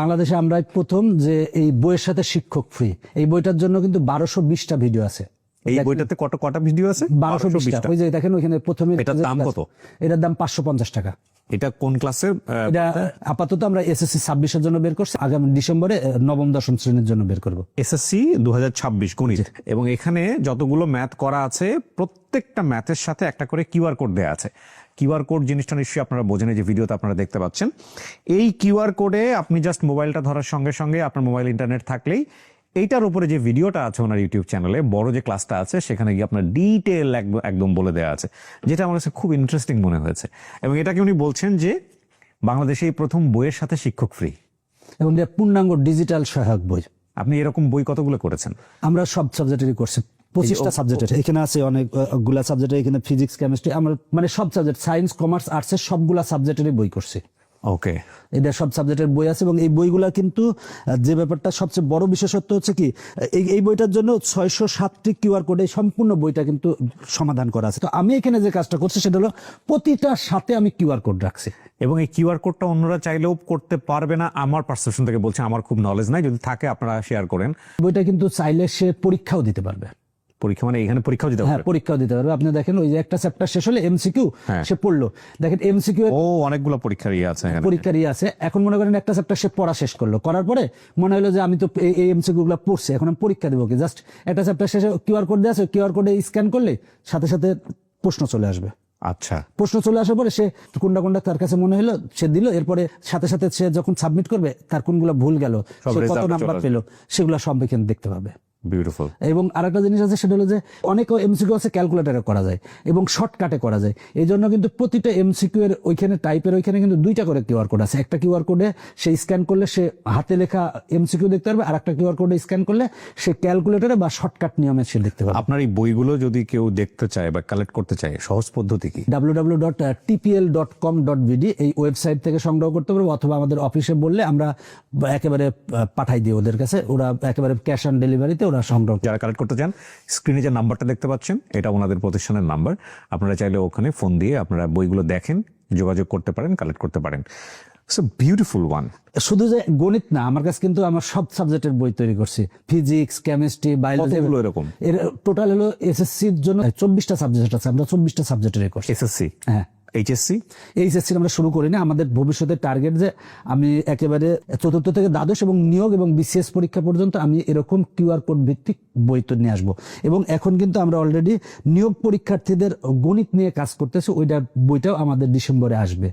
বাংলাদেশে আমরা প্রথম যে এই বইয়ের সাথে শিক্ষক ফ্রি, এই বইটার জন্য কিন্তু 1220টা ভিডিও আছে। এই বইটাতে কটা ভিডিও আছে? 1220টা। ওই যে দেখেন ওইখানে প্রথমে এটার দাম কত? এটার দাম 550 টাকা। এটা কোন ক্লাসের? এটা আপাতত আমরা এসএসসি 26 এর জন্য বের করছি, আগামী ডিসেম্বরে নবম দশম শ্রেণীর জন্য বের করব। এসএসসি 2026 গণিত। এবং এখানে যতগুলো ম্যাথ করা আছে প্রত্যেকটা ম্যাথের সাথে একটা করে কিউআর কোড দেওয়া আছে। কিউআর কোড জিনিসটা নিশ্চয়ই আপনারা বোঝেন, যে ভিডিওতে আপনারা দেখতে পাচ্ছেন। এই কিউআর কোডে আপনি জাস্ট মোবাইলটা ধরার সঙ্গে সঙ্গে আপনার মোবাইল ইন্টারনেট থাকলেই এইটার উপরে যে ভিডিওটা আছে ওনার ইউটিউব চ্যানেলে, বড় যে ক্লাসটা আছে সেখানে গিয়ে আপনার ডিটেল একদম বলে দেওয়া আছে, যেটা আমার কাছে খুব ইন্টারেস্টিং মনে হয়েছে। এবং এটাকে উনি বলছেন যে বাংলাদেশে এই প্রথম বইয়ের সাথে শিক্ষক ফ্রি, এবং পূর্ণাঙ্গ ডিজিটাল সহায়ক বই। আপনি এরকম বই কতগুলো করেছেন? আমরা সব সাবজেক্টেরই করছি, 25টা সাবজেক্টের। এখানে আছে অনেকগুলা সাবজেক্টের, এখানে ফিজিক্স, কেমিস্ট্রি, আমরা মানে সব সাবজেক্ট, সায়েন্স, কমার্স, আর্টসের সবগুলা সাবজেক্টেরই বই করছি। ওকে, এটা সব সাবজেক্টের বই আছে। এবং এই বইগুলা কিন্তু যে ব্যাপারটা সবচেয়ে বড় বিশেষত্ব হচ্ছে কি, এই বইটার জন্য 607টি কিউআর কোডে সম্পূর্ণ বইটা কিন্তু সমাধান করা আছে। তো আমি এখানে যে কাজটা করছি সেটা হলো প্রতিটার সাথে আমি কিউআর কোড রাখছি। এবং এই কিউআর কোডটা অন্যরা চাইলেও করতে পারবে না, আমার পারসেপশন থেকে বলছে, আমার খুব নলেজ নাই, যদি থাকে আপনারা শেয়ার করেন। বইটা কিন্তু চাইলে সে পরীক্ষাও দিতে পারবে। পরীক্ষা মানে এখানে পরীক্ষাও দিতে হ্যাঁ, পারবে? পরীক্ষাও দিতে পারবে। আপনি দেখেন ওই যে একটা চ্যাপ্টার শেষ হলে এমসিকিউ সে পড়লো, দেখেন এমসিকিউ অনেকগুলো পরীক্ষার আছে, পরীক্ষার আছে। এখন মনে করেন একটা চ্যাপ্টার সে পড়া শেষ করলো, করার পরে মনে হলো যে আমি তো এই এমসিকিউ গুলো পড়ছি, এখন আমি পরীক্ষা দেবো কি, জাস্ট একটা চ্যাপ্টার শেষে কিউআর কোড দেওয়া আছে, কিউআর কোডে স্ক্যান করলে সাথে সাথে প্রশ্ন চলে আসবে। আচ্ছা, প্রশ্ন চলে আসার পরে সে কোনটা তার কাছে মনে হলো সে দিল, এরপরে সাথে সাথে সে যখন সাবমিট করবে তার কোনগুলো ভুল গেল, সে কত নাম্বার পেল, সেগুলো সব এখানে দেখতে পাবে। বিউটিফুল। এবং আরেকটা জিনিস আছে, সেটা হলো যে অনেক এমসিকিউ আছে ক্যালকুলেটরে করা যায় এবং শর্টকাটে করা যায়। এই জন্য কিন্তু প্রতিটা এমসিকিউ এর ওইখানে টাইপের ওইখানে কিন্তু 2টা করে কিউআর কোড আছে। একটা কিউআর কোডে সে স্ক্যান করলে সে হাতে লেখা এমসিকিউ দেখতে পারবে, আর একটা কিউআর কোডে স্ক্যান করলে সে ক্যালকুলেটরে বা শর্টকাট নিয়মে সে দেখতে পারবে। আপনার এই বইগুলো যদি কেউ দেখতে চায় বা কালেক্ট করতে চায়, সহজ পদ্ধতি কি? www.tpl.com.bd এই ওয়েবসাইট থেকে সংগ্রহ করতে পারবে, অথবা আমাদের অফিসে বললে আমরা একেবারে পাঠাই দিই ওদের কাছে, ওরা একেবারে ক্যাশ অন ডেলিভারিতে ওরা সংগ্রহ। যারা কালেক্ট করতে চান, স্ক্রিনে যে নাম্বারটা দেখতে পাচ্ছেন এটা ওনাদের প্রতিষ্ঠানের নাম্বার, আপনারা চাইলে ওখানে ফোন দিয়ে আপনারা বইগুলো দেখেন, যোগাযোগ করতে পারেন, কালেক্ট করতে পারেন। So beautiful one. শুধু যে গণিত না, আমার কাছে কিন্তু আমার সব সাবজেক্টের বই তৈরি করছি, ফিজিক্স, কেমিস্ট্রি, বায়োলজি, এরকম এর টোটাল হলো এসএসসির জন্য 24টা সাবজেক্ট আছে, আমরা 24টা সাবজেক্টের করছি। এসএসসি, হ্যাঁ। এইচএসসি আমরা শুরু করিনি, আমাদের ভবিষ্যতের টার্গেট যে আমি একেবারে চতুর্থ থেকে দ্বাদশ এবং নিয়োগ এবং বিসিএস পরীক্ষা পর্যন্ত আমি এরকম কিউআর কোড ভিত্তিক বই তো নিয়ে আসবো। এবং এখন কিন্তু আমরা অলরেডি নিয়োগ পরীক্ষার্থীদের গণিত নিয়ে কাজ করতেছি, ওইটা বইটাও আমাদের ডিসেম্বরে আসবে।